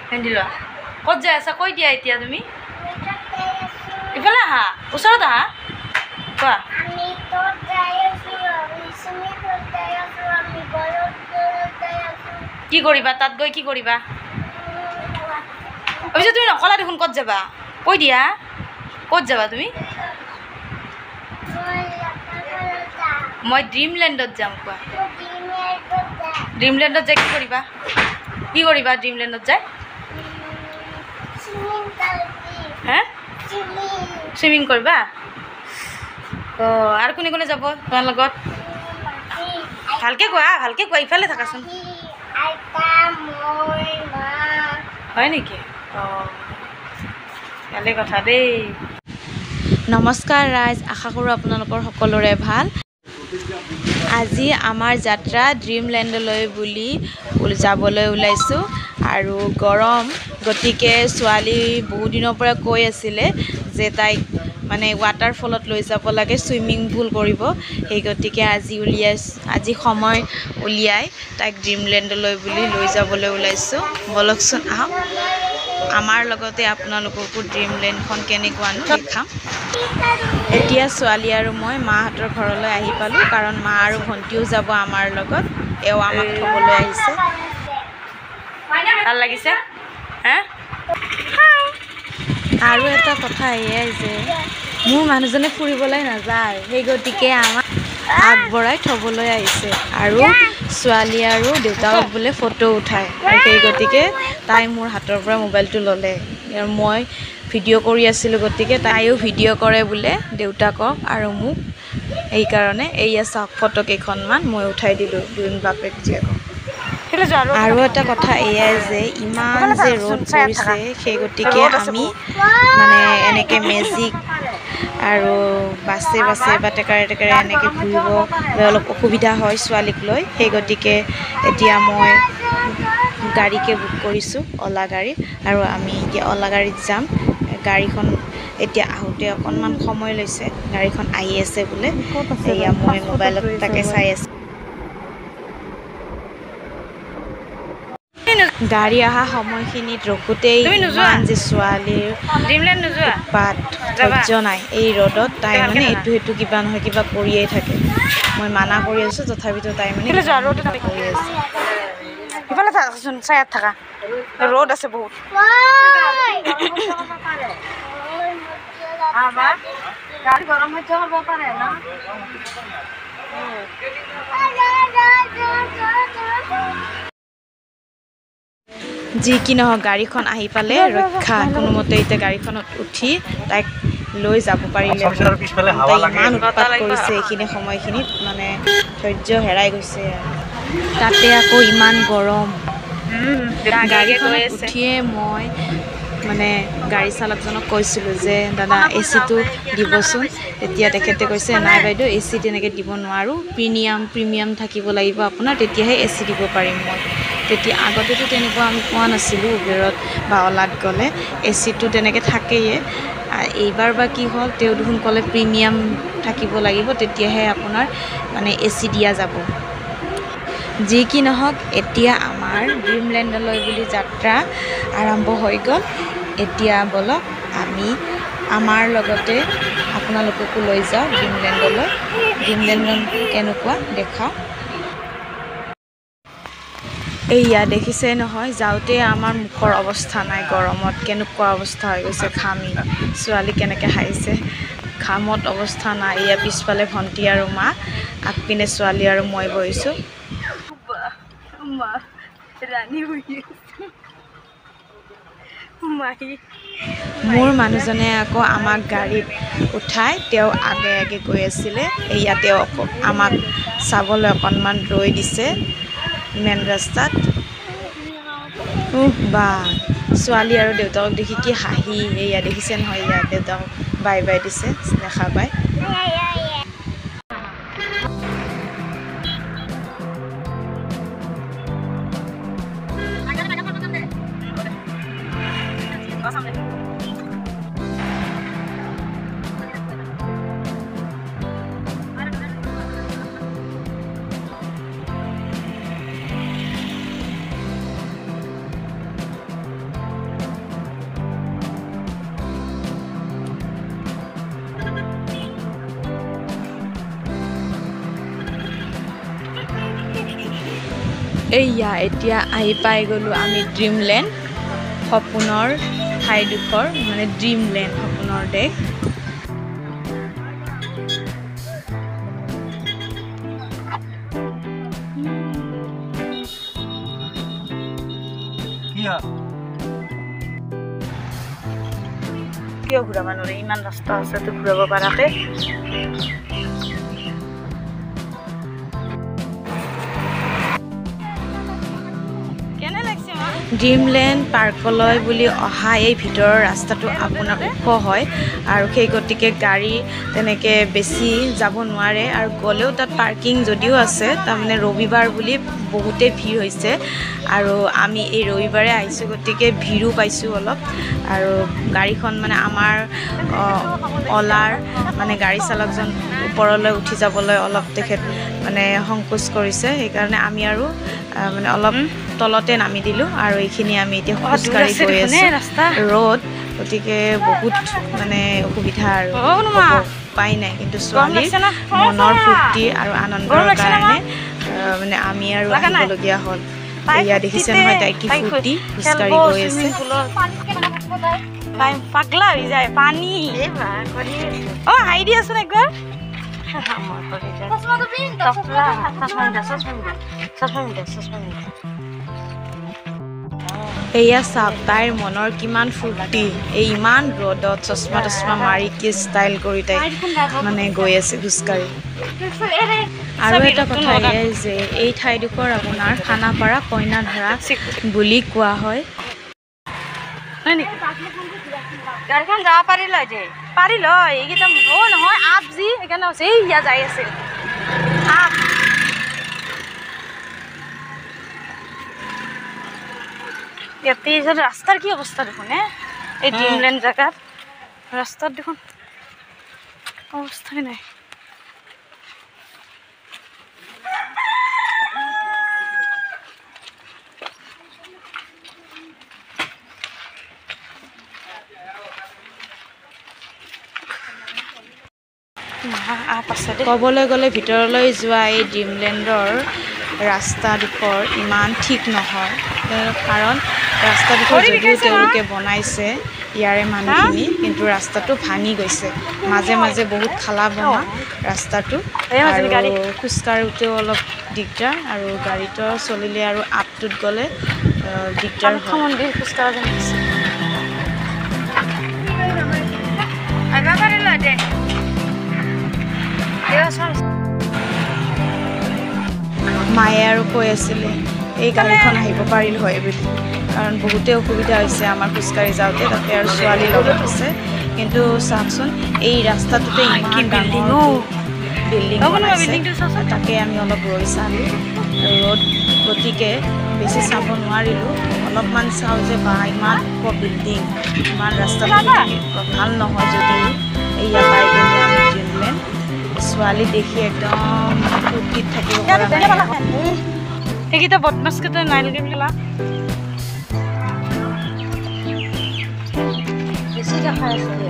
ভেন্দি লোৱা ক'ত যাই আছা কৈ দিয়া এতিয়া তুমি ইফালে আহা ওচৰত আহা কোৱা কি কৰিবা তাত গৈ কি কৰিবা অৱশ্যে তুমি নকলা দেখোন ক'ত যাবা কৈ দিয়া ক'ত যাবা তুমি মই ড্ৰিমলেণ্ডত যাম কোৱা ড্ৰিমলেণ্ডত যাই কি কৰিবা ড্ৰিমলেণ্ডত যাই হে সুইমিং কৰিবা অঁ আৰু কোনে কোনে যাব তোমাৰ লগত ভালকৈ কোৱা ইফালে থাকাচোন হয় নেকি অঁ ভালে কথা দেই নমস্কাৰ ৰাইজ আশা কৰোঁ আপোনালোকৰ সকলোৰে ভাল আজি আমাৰ যাত্ৰা ড্ৰিমলেণ্ডলৈ বুলি যাবলৈ ওলাইছোঁ আৰু গৰম গতিকে ছোৱালী বহুত দিনৰ পৰা কৈ আছিলে যে তাইক মানে ৱাটাৰফলত লৈ যাব লাগে চুইমিং পুল কৰিব সেই গতিকে আজি সময় উলিয়াই তাইক ড্ৰিমলেণ্ডলৈ বুলি লৈ যাবলৈ ওলাইছোঁ বলকচোন আহক আমাৰ লগতে আপোনালোককো ড্ৰিমলেণ্ডখন কেনেকুৱানো দেখাম এতিয়া ছোৱালী আৰু মই মাহঁতৰ ঘৰলৈ আহি পালোঁ কাৰণ মা আৰু ভণ্টিও যাব আমাৰ লগত এওঁ আমাক থ'বলৈ আহিছে ভাল লাগিছে হে আৰু এটা কথা এয়াই যে মোৰ মানুহজনে ফুৰিবলৈ নাযায় সেই গতিকে আমাক আগবঢ়াই থ'বলৈ আহিছে আৰু ছোৱালী আৰু দেউতাকক বোলে ফটো উঠায় আৰু সেই গতিকে তাই মোৰ হাতৰ পৰা মোবাইলটো ল'লে আৰু মই ভিডিঅ' কৰি আছিলোঁ গতিকে তাইও ভিডিঅ' কৰে বোলে দেউতাকক আৰু মোক এইকাৰণে এইয়া চাওক ফটো কেইখনমান মই উঠাই দিলোঁ দুই বাপেক জীয়েকক আৰু এটা কথা এয়াই যে ইমান যে ৰ'দ পৰিছে সেই গতিকে আমি মানে এনেকৈ মেজিক আৰু বাছে বা টেকাৰে এনেকৈ ঘূৰিবলৈ অলপ অসুবিধা হয় ছোৱালীক লৈ সেই গতিকে এতিয়া মই গাড়ীকে বুক কৰিছোঁ অ'লা গাড়ী আৰু আমি এতিয়া অ'লা গাড়ীত যাম গাড়ীখন এতিয়া আহোঁতে অকণমান সময় লৈছে গাড়ীখন আহি আছে বোলে এয়া মই মোবাইলত তাকে চাই আছোঁ গাড়ী অহা সময়খিনিত ৰখোঁতেই ইমান যে ছোৱালীৰ উৎপাত ধৈৰ্য নাই এই ৰ'দত তাই মানে এইটো কিবা নহয় কিবা কৰিয়েই থাকে মই মানা কৰি আছোঁ তথাপিতো তাই মানে কৰি আছে ইফালে থাকাচোন চায়াত থাকা ৰ'দ আছে বহুত গাড়ী গৰম হৈ যাব পাৰে ন যি কি নহওক গাড়ীখন আহি পালে ৰক্ষা কোনোমতে এতিয়া গাড়ীখনত উঠি তাইক লৈ যাব পাৰিলে ইমান উৎপাত কৰিছে এইখিনি সময়খিনিত মানে ধৈৰ্য হেৰাই গৈছে তাতে আকৌ ইমান গৰম গাড়ীখনত উঠিয়ে মই মানে গাড়ী চালকজনক কৈছিলোঁ যে দাদা এচিটো দিবচোন তেতিয়া তেখেতে কৈছে নাই বাইদেউ এচি তেনেকৈ দিব নোৱাৰোঁ প্ৰিমিয়াম থাকিব লাগিব আপোনাৰ তেতিয়াহে এচি দিব পাৰিম মই তেতিয়া আগতেতো তেনেকুৱা আমি পোৱা নাছিলোঁ উবেৰত বা অ'লাত গ'লে এচিটো তেনেকৈ থাকেই এইবাৰ বা কি হ'ল তেওঁ দেখোন ক'লে প্ৰিমিয়াম থাকিব লাগিব তেতিয়াহে আপোনাৰ মানে এচি দিয়া যাব যি কি নহওক এতিয়া আমাৰ ড্ৰিমলেণ্ডলৈ বুলি যাত্ৰা আৰম্ভ হৈ গ'ল এতিয়া বলক আমি আমাৰ লগতে আপোনালোককো লৈ যাওঁ ড্ৰিমলেণ্ডখন কেনেকুৱা দেখাওঁ এইয়া দেখিছে নহয় যাওঁতে আমাৰ মুখৰ অৱস্থা নাই গৰমত কেনেকুৱা অৱস্থা হৈ গৈছে ঘামি ছোৱালী কেনেকৈ হাঁহিছে ঘামত অৱস্থা নাই এয়া পিছফালে ভণ্টি আৰু মা আগপিনে ছোৱালী আৰু মই বহিছোঁ মোৰ মানুহজনে আকৌ আমাক গাড়ীত উঠাই তেওঁ আগে গৈ আছিলে এয়া তেওঁ আমাক চাবলৈ অকণমান ৰৈ দিছে মেইন ৰাস্তাত বা ছোৱালী আৰু দেউতাকক দেখি কি হাঁহি এয়া দেখিছে নহয় এয়া দেউতাকক বাই দিছে দেখা পাই এইয়া এতিয়া আহি পাই গ'লোঁ আমি ড্ৰিমলেণ্ড সপোনৰ ঠাইডোখৰ মানে ড্ৰিমলেণ্ড সপোনৰ দেশ কিয় ঘূৰাব নোৱাৰে ইমান ৰাস্তা আছে তো ঘূৰাব পাৰাকে ড্ৰিমলেণ্ড পাৰ্কলৈ বুলি অহা এই ভিতৰৰ ৰাস্তাটো আপোনাৰ ওখ হয় আৰু সেই গতিকে গাড়ী তেনেকৈ বেছি যাব নোৱাৰে আৰু গ'লেও তাত পাৰ্কিং যদিও আছে তাৰমানে ৰবিবাৰ বুলি বহুতেই ভিৰ হৈছে আৰু আমি এই ৰবিবাৰে আহিছোঁ গতিকে ভিৰো পাইছোঁ অলপ আৰু গাড়ীখন মানে আমাৰ অলাৰ মানে গাড়ী চালকজন ওপৰলৈ উঠি যাবলৈ অলপ তেখেত মানে সংকোচ কৰিছে সেইকাৰণে আমি আৰু মানে অলপ তলতে নামি দিলোঁ আৰু এইখিনি আমি এতিয়া খোজকাঢ়ি গৈ আছোঁ ৰ'দ গতিকে বহুত মানে অসুবিধা আৰু উপায় নাই কিন্তু ছোৱালীৰ মনৰ ফূৰ্তি আৰু আনন্দৰ কাৰণে মানে আমি আৰু আহিবলগীয়া হ'ল এয়া দেখিছে নহয় তাই কি ফূৰ্তি খোজকাঢ়ি গৈ আছে পাগলা হৈ যায় পানী অঁ হাই দি আছোন একবাৰ এয়া চাওক তাইৰ মনৰ কিমান ফূৰ্তি এই ইমান ৰ'দত চশমা তচমা মাৰি কি ষ্টাইল কৰি তাই মানে গৈ আছে খোজকাঢ়ি আৰু এটা কথা এয়াই যে এই ঠাইডোখৰ আপোনাৰ খানাপাৰা কইনাধৰা বুলি কোৱা হয় গাড়ীখন যাব পাৰিল যে পাৰিল এইকেইটা নহয় আপ যি সেইকাৰণে হৈছে ইয়া যাই আছে আপ ইয়াতে ৰাস্তাৰ কি অৱস্থা দেখোন এই ড্ৰিমলেণ্ড জেগাত ৰাস্তাত দেখোন অৱস্থাই নাই ক'বলৈ গ'লে ভিতৰলৈ যোৱা এই ড্ৰিমলেণ্ডৰ ৰাস্তাডোখৰ ইমান ঠিক নহয় কাৰণ ৰাস্তাডোখৰ যদিও তেওঁলোকে বনাইছে ইয়াৰে মানুহখিনি কিন্তু ৰাস্তাটো ভাঙি গৈছে মাজে মাজে বহুত খালা বনা ৰাস্তাটো আৰু খোজকাঢ়োতেও অলপ দিগদাৰ আৰু গাড়ীটো চলিলে আৰু আপটোত গ'লে দিগদাৰ মন্দিৰ খোজকাঢ়া মায়ে আৰু কৈ আছিলে এই গাড়ীখন আহিব পাৰিল হয় বুলি কাৰণ বহুতে অসুবিধা হৈছে আমাৰ খোজকাঢ়ি যাওঁতে তাতে আৰু ছোৱালীৰ লগত আছে কিন্তু চাওকচোন এই ৰাস্তাটোতে ইমান ডাঙৰ বিল্ডিং বনাইছে তাকে আমি অলপ ৰৈ চালোঁ ৰ'দ গতিকে বেছি চাব নোৱাৰিলোঁ অলপমান চাওঁ যে বা ইমান ওখ বিল্ডিং ইমান ৰাস্তাটো ভাল নহয় যদিও এয়া পাই গ'লোঁ আমি ড্ৰিমলেণ্ড ছোৱালী দেখি একদম ফূৰ্তিত থাকিব পৰা সেইকেইটা বদমাছকেইটা নাই লগে বুলি বেছি দেখাই আছে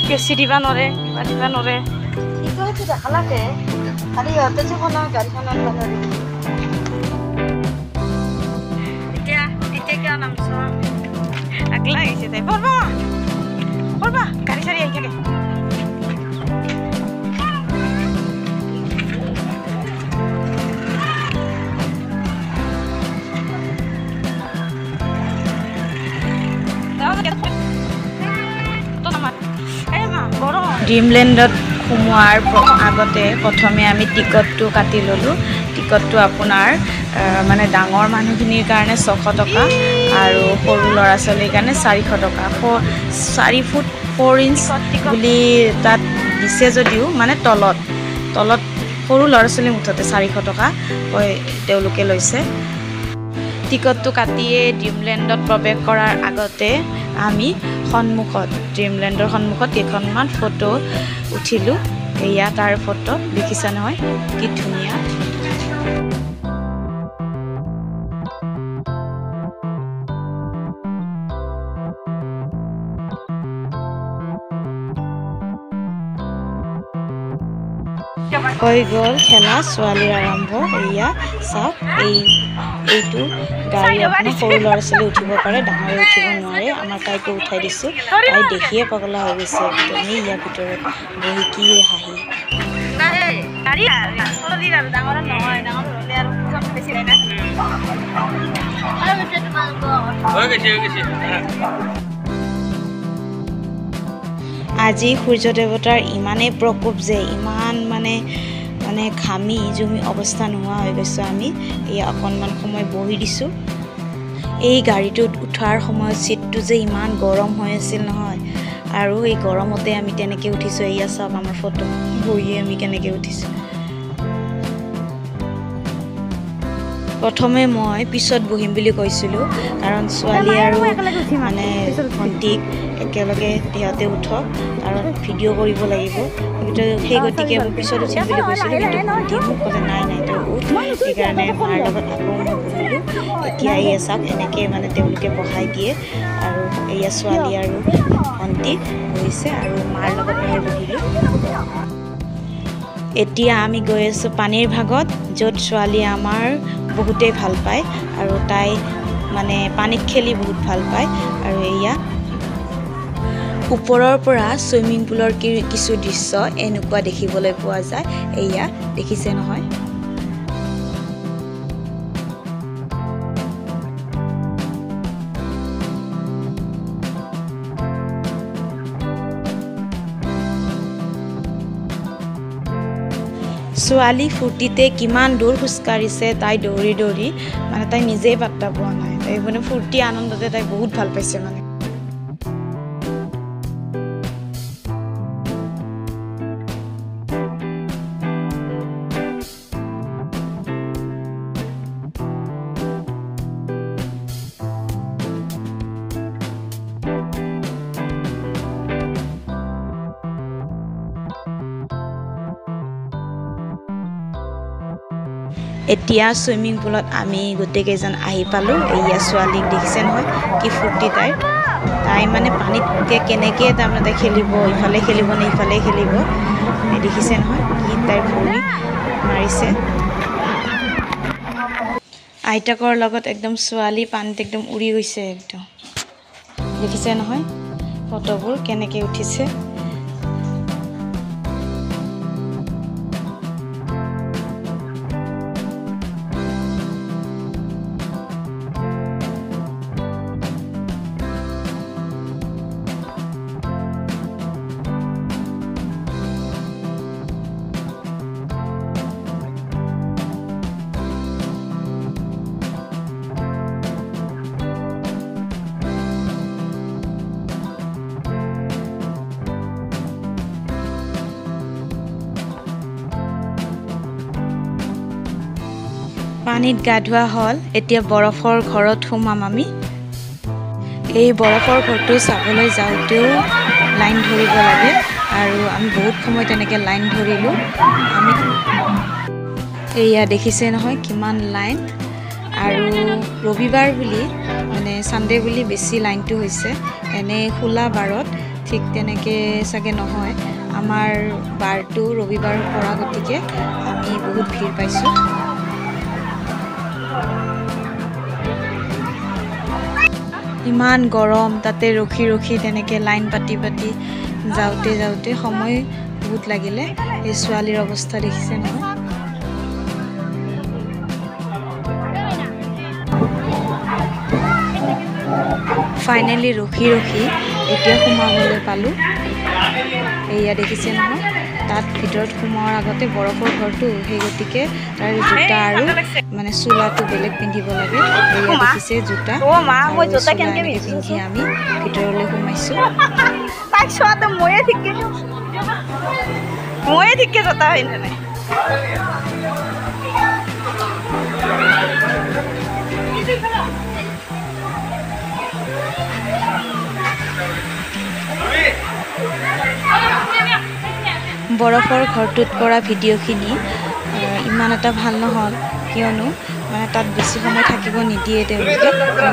কেঁচি দিবা নোৱাৰে কিবা দিবা নোৱাৰে সেইটো দেখালাকে খালি ইহঁতে যে বনাওঁ গাড়ীখনত এতিয়া কিয় নামছ আগলা আহিছে তাই পঢ়বা পঢ়বা গাড়ী চাৰি আহি থাকে ড্ৰিমলেণ্ডত সোমোৱাৰ আগতে প্ৰথমে আমি টিকটটো কাটি ল'লোঁ টিকটটো আপোনাৰ মানে ডাঙৰ মানুহখিনিৰ কাৰণে 600 টকা আৰু সৰু ল'ৰা ছোৱালীৰ কাৰণে 400 টকা 4 ফুট 4 ইঞ্চ বুলি তাত দিছে যদিও মানে তলত সৰু ল'ৰা ছোৱালী মুঠতে 400 টকা তেওঁলোকে লৈছে টিকটটো কাটিয়ে ড্ৰিমলেণ্ডত প্ৰৱেশ কৰাৰ আগতে আমি সন্মুখত ড্ৰিমলেণ্ডৰ সন্মুখত কেইখনমান ফটো উঠিলোঁ এয়া তাৰ ফটো দেখিছা নহয় কি ধুনীয়া হৈ গ'ল খেলা ছোৱালীৰ আৰম্ভ এয়া চাওক এইটো গাড়ী আপোনাৰ সৰু ল'ৰা ছোৱালী উঠিব পাৰে ডাঙৰে উঠিব নোৱাৰে আমাৰ তাইকো উঠাই দিছোঁ তাই দেখিয়ে পগলা হৈ গৈছে একদমেই ইয়াৰ ভিতৰত বহি কি হাঁহি আজি সূৰ্য দেৱতাৰ ইমানেই প্ৰকোপ যে ইমান মানে ঘামি জুমি অৱস্থা নোহোৱা হৈ গৈছোঁ আমি এয়া অকণমান সময় বহি দিছোঁ এই গাড়ীটোত উঠাৰ সময়ত চিটটো যে ইমান গৰম হৈ আছিল নহয় আৰু এই গৰমতে আমি তেনেকৈ উঠিছোঁ এয়া চাওক আমাৰ ফটো বহিয়ে আমি কেনেকৈ উঠিছোঁ প্ৰথমে মই পিছত বহিম বুলি কৈছিলোঁ কাৰণ ছোৱালী আৰু মানে ভণ্টিক একেলগে সিহঁতে উঠক কাৰণ ভিডিঅ' কৰিব লাগিব সেই গতিকে মই পিছত উঠিম বুলি কৈছিলোঁ কিন্তু ভণ্টি মোক ক'লে নাই তই উঠ সেইকাৰণে মাৰ লগত আকৌ মই বহিলোঁ এতিয়া এয়া চাওক এনেকৈ মানে তেওঁলোকে বহাই দিয়ে আৰু এয়া ছোৱালী আৰু ভণ্টি বহিছে আৰু মাৰ লগত মই বহিলোঁ এতিয়া আমি গৈ আছোঁ পানীৰ ভাগত য'ত ছোৱালীয়ে আমাৰ বহুতেই ভাল পায় আৰু তাই মানে পানীত খেলি বহুত ভাল পায় আৰু এয়া ওপৰৰ পৰা ছুইমিং পুলৰ কিছু দৃশ্য এনেকুৱা দেখিবলৈ পোৱা যায় এয়া দেখিছে নহয় ছোৱালী ফূৰ্তিতে কিমান দূৰ খোজকাঢ়িছে তাই দৌৰি দৌৰি মানে তাই নিজেই পাত্তা পোৱা নাই তাই মানে ফূৰ্তি আনন্দতে তাই বহুত ভাল পাইছে মানে এতিয়া ছুইমিং পুলত আমি গোটেইকেইজন আহি পালোঁ এয়া ছোৱালীক দেখিছে নহয় কি ফূৰ্তি তাই মানে পানীত কেনেকৈ তাৰমানে তাই খেলিব ইফালে খেলিব নে ইফালে খেলিব দেখিছে নহয় কি তাইৰ ভৰি মাৰিছে আইতাকৰ লগত একদম ছোৱালী পানীত একদম উৰি গৈছে একদম দেখিছে নহয় ফটোবোৰ কেনেকৈ উঠিছে পানীত গা ধোৱা হ'ল এতিয়া বৰফৰ ঘৰত সোমাম আমি এই বৰফৰ ঘৰটো চাবলৈ যাওঁতেও লাইন ধৰিব লাগে আৰু আমি বহুত সময় তেনেকৈ লাইন ধৰিলোঁ আমি এয়া দেখিছে নহয় কিমান লাইন আৰু ৰবিবাৰ বুলি মানে ছানডে বুলি বেছি লাইনটো হৈছে এনে খোলা বাৰত ঠিক তেনেকৈ চাগে নহয় আমাৰ বাৰটো ৰবিবাৰ পৰা গতিকে আমি বহুত ভিৰ পাইছোঁ ইমান গৰম তাতে ৰখি ৰখি তেনেকৈ লাইন পাতি পাতি যাওঁতে সময় বহুত লাগিলে এই ছোৱালীৰ অৱস্থা দেখিছে নহয় ফাইনেলি ৰখি এতিয়া সোমাবলৈ পালোঁ এয়া দেখিছে নহয় তাত ভিতৰত সোমোৱাৰ আগতে বৰফৰ ঘৰটো সেই গতিকে তাৰ জোতা আৰু মানে চোলাটো বেলেগ পিন্ধিব লাগে এয়া দেখিছে জোতা পিন্ধি আমি ভিতৰলৈ সোমাইছোঁ তাইক চোৱাটো ময়ে ঠিককে জোতা হৈ নাই বৰফৰ ঘৰটোত কৰা ভিডিঅ'খিনি ইমান এটা ভাল নহ'ল কিয়নো মানে তাত বেছি সময় থাকিব নিদিয়ে তেওঁলোকে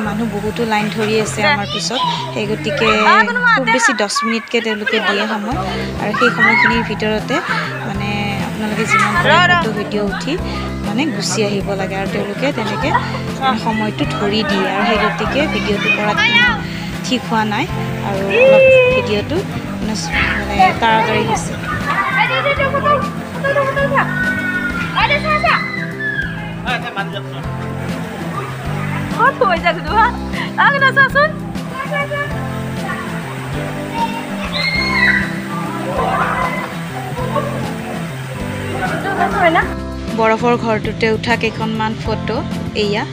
মানুহ বহুতো লাইন ধৰি আছে আমাৰ পিছত সেই গতিকে খুব বেছি 10 মিনিটকৈ তেওঁলোকে দিয়ে সময় আৰু সেই সময়খিনিৰ ভিতৰতে মানে আপোনালোকে যিমান পাৰে ফটো ভিডিঅ' উঠি মানে গুচি আহিব লাগে আৰু তেওঁলোকে তেনেকৈ সময়টো ধৰি দিয়ে আৰু সেই গতিকে ভিডিঅ'টো কৰাত ঠিক হোৱা নাই আৰু অলপ ভিডিঅ'টো মানে তাড়াতাড়ি হৈছে বৰফৰ ঘৰটোতে উঠা কেইখনমান ফটো এয়া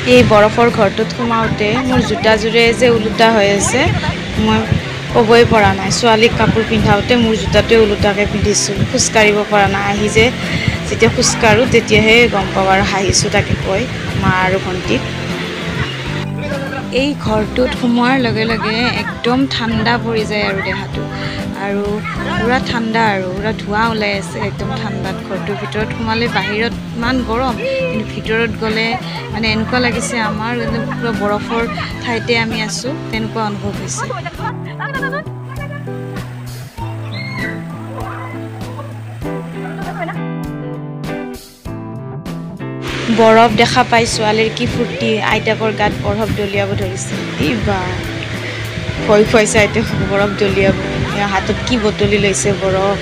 এই বৰফৰ ঘৰটোত সোমাওঁতে মোৰ জোতাযোৰে যে ওলোটা হৈ আছে মই ক'বই পৰা নাই ছোৱালীক কাপোৰ পিন্ধাওঁতে মোৰ জোতাটোৱে ওলোটাকৈ পিন্ধিছোঁ খোজকাঢ়িব পৰা নাই আহি যে যেতিয়া খোজকাঢ়োঁ তেতিয়াহে গম পাওঁ আৰু হাঁহিছোঁ তাকে কৈ মা আৰু ভণ্টিক এই ঘৰটোত সোমোৱাৰ লগে লগে একদম ঠাণ্ডা পৰি যায় আৰু দেহাটো আৰু পুৰা ঠাণ্ডা আৰু পুৰা ধোঁৱা ওলাই আছে একদম ঠাণ্ডাত ঘৰটোৰ ভিতৰত সোমালে বাহিৰত ইমান গৰম কিন্তু ভিতৰত গ'লে মানে এনেকুৱা লাগিছে আমাৰ পুৰা বৰফৰ ঠাইতে আমি আছোঁ তেনেকুৱা অনুভৱ হৈছে বৰফ দেখা পাই ছোৱালীৰ কি ফূৰ্তি আইতাকৰ গাত বৰফ দলিয়াব ধৰিছে এই বা ভয় খুৱাইছে আইতাক বৰফ দলিয়াব হাতত কি বটলি লৈছে বৰফ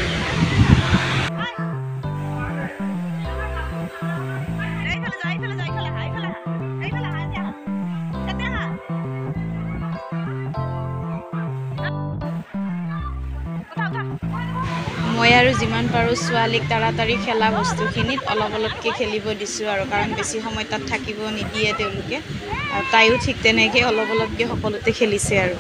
মই আৰু যিমান পাৰোঁ ছোৱালীক তাড়াতাড়ি খেলা বস্তুখিনিত অলপ অলপকৈ খেলিব দিছোঁ আৰু কাৰণ বেছি সময় তাত থাকিব নিদিয়ে তেওঁলোকে আৰু তাইও ঠিক তেনেকৈ অলপ অলপকৈ সকলোতে খেলিছে আৰু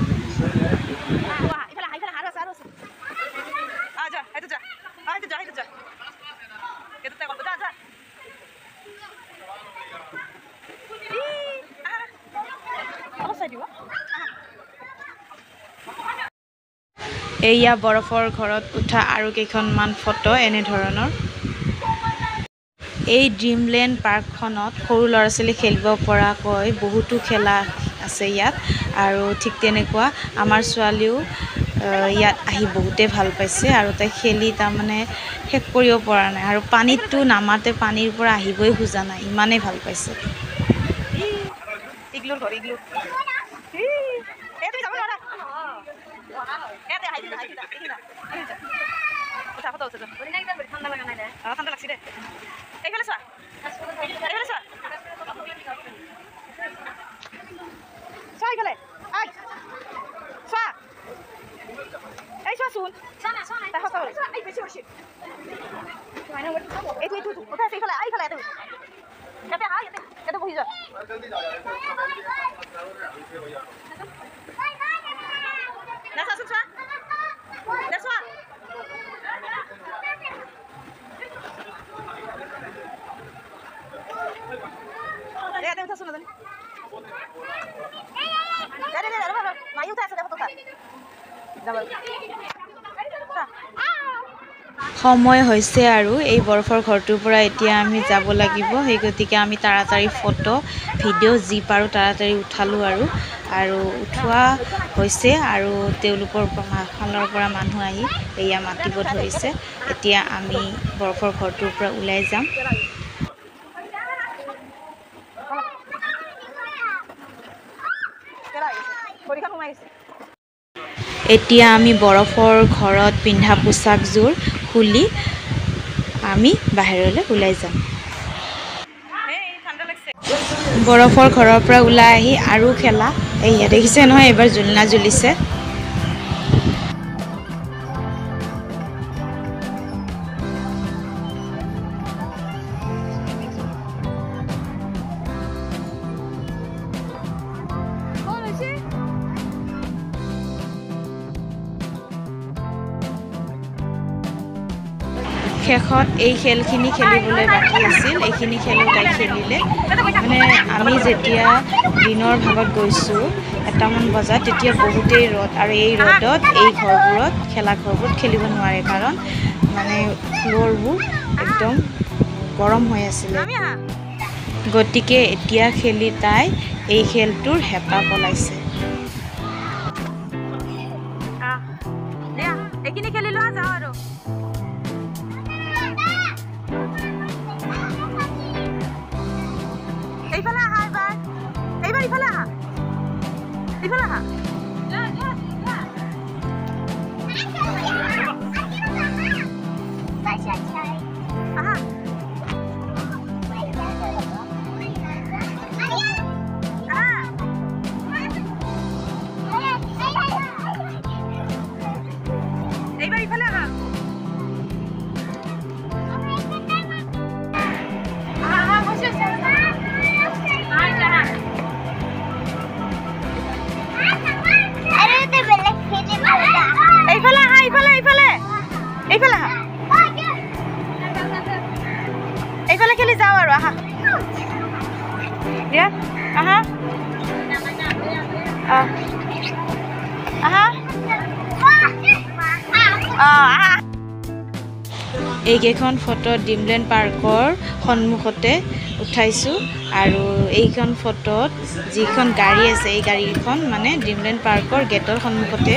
এয়া বৰফৰ ঘৰত উঠা আৰু কেইখনমান ফটো এনেধৰণৰ এই ড্ৰিমলেণ্ড পাৰ্কখনত সৰু ল'ৰা ছোৱালী খেলিব পৰাকৈ বহুতো খেলা আছে ইয়াত আৰু ঠিক তেনেকুৱা আমাৰ ছোৱালীও ইয়াত আহি বহুতেই ভাল পাইছে আৰু তাই খেলি তাৰমানে শেষ কৰিব পৰা নাই আৰু পানীতটো নামাতে পানীৰ পৰা আহিবই খোজা নাই ইমানেই ভাল পাইছে সময় হৈছে আৰু এই বৰফৰ ঘৰটোৰ পৰা এতিয়া আমি যাব লাগিব সেই গতিকে আমি তাড়াতাড়ি ফটো ভিডিঅ' যি পাৰোঁ তাড়াতাড়ি উঠালোঁ আৰু উঠোৱা হৈছে আৰু তেওঁলোকৰ ফালৰ পৰা মানুহ আহি এয়া মাতিব ধৰিছে এতিয়া আমি বৰফৰ ঘৰটোৰ পৰা ওলাই যাম এতিয়া আমি বৰফৰ ঘৰত পিন্ধা পোছাকযোৰ খুলি আমি বাহিৰলৈ ওলাই যাম বৰফৰ ঘৰৰ পৰা ওলাই আহি আৰু খেলা এয়া দেখিছে নহয় এবাৰ জুলনা জ্বলিছে শেষত এই খেলখিনি খেলিবলৈ বাকী আছিল এইখিনি খেলো তাই খেলিলে মানে আমি যেতিয়া দিনৰ ভাগত গৈছোঁ 1মান বজাত তেতিয়া বহুতেই ৰ'দ আৰু এই ৰ'দত এই ঘৰবোৰত খেলা ঘৰবোৰত খেলিব নোৱাৰে কাৰণ মানে ফ্ল'ৰবোৰ একদম গৰম হৈ আছিলে গতিকে এতিয়া খেলি তাই এই খেলটোৰ হেঁপাহ পলাইছে এইখিনি খেলি লোৱা যাওঁ আৰু এইফালে আহা এইবাৰ ইফালে আহা আহা এইবাৰ ইফালে আহা এইফালে খেলি যাওঁ আৰু আহা দিয়া আহা আহা এইকেইখন ফটো ড্ৰিমলেণ্ড পাৰ্কৰ সন্মুখতে উঠাইছোঁ আৰু এইখন ফটোত যিখন গাড়ী আছে এই গাড়ীখন মানে ড্ৰিমলেণ্ড পাৰ্কৰ গেটৰ সন্মুখতে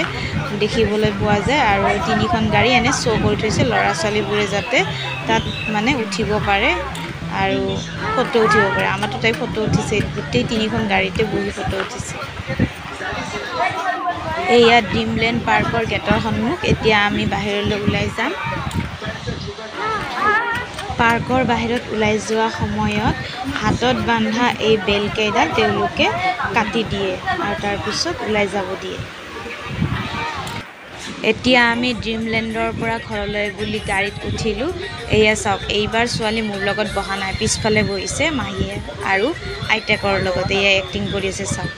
দেখিবলৈ পোৱা যায় আৰু 3খন গাড়ী এনে শ্ব' কৰি থৈছে ল'ৰা ছোৱালীবোৰে যাতে তাত মানে উঠিব পাৰে আৰু ফটো উঠিব পাৰে আমাৰতো তাই ফটো উঠিছে গোটেই 3খন গাড়ীতে বহি ফটো উঠিছে এয়া ড্ৰিমলেণ্ড পাৰ্কৰ গেটৰ সন্মুখ এতিয়া আমি বাহিৰলৈ ওলাই যাম পাৰ্কৰ বাহিৰত ওলাই যোৱা সময়ত হাতত বান্ধা এই বেলকেইডাল তেওঁলোকে কাটি দিয়ে আৰু তাৰপিছত ওলাই যাব দিয়ে এতিয়া আমি ড্ৰিমলেণ্ডৰ পৰা ঘৰলৈ বুলি গাড়ীত উঠিলোঁ এয়া চাওক এইবাৰ ছোৱালী মোৰ লগত বহা নাই পিছফালে বহিছে মাহীয়ে আৰু আইতাকৰ লগত এয়া এক্টিং কৰি আছে চাওক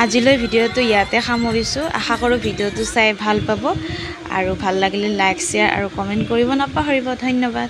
আজিলৈ ভিডিঅ'টো ইয়াতে সামৰিছোঁ আশা কৰোঁ ভিডিঅ'টো চাই ভাল পাব আৰু ভাল লাগিলে লাইক শ্বেয়াৰ আৰু কমেণ্ট কৰিব নাপাহৰিব ধন্যবাদ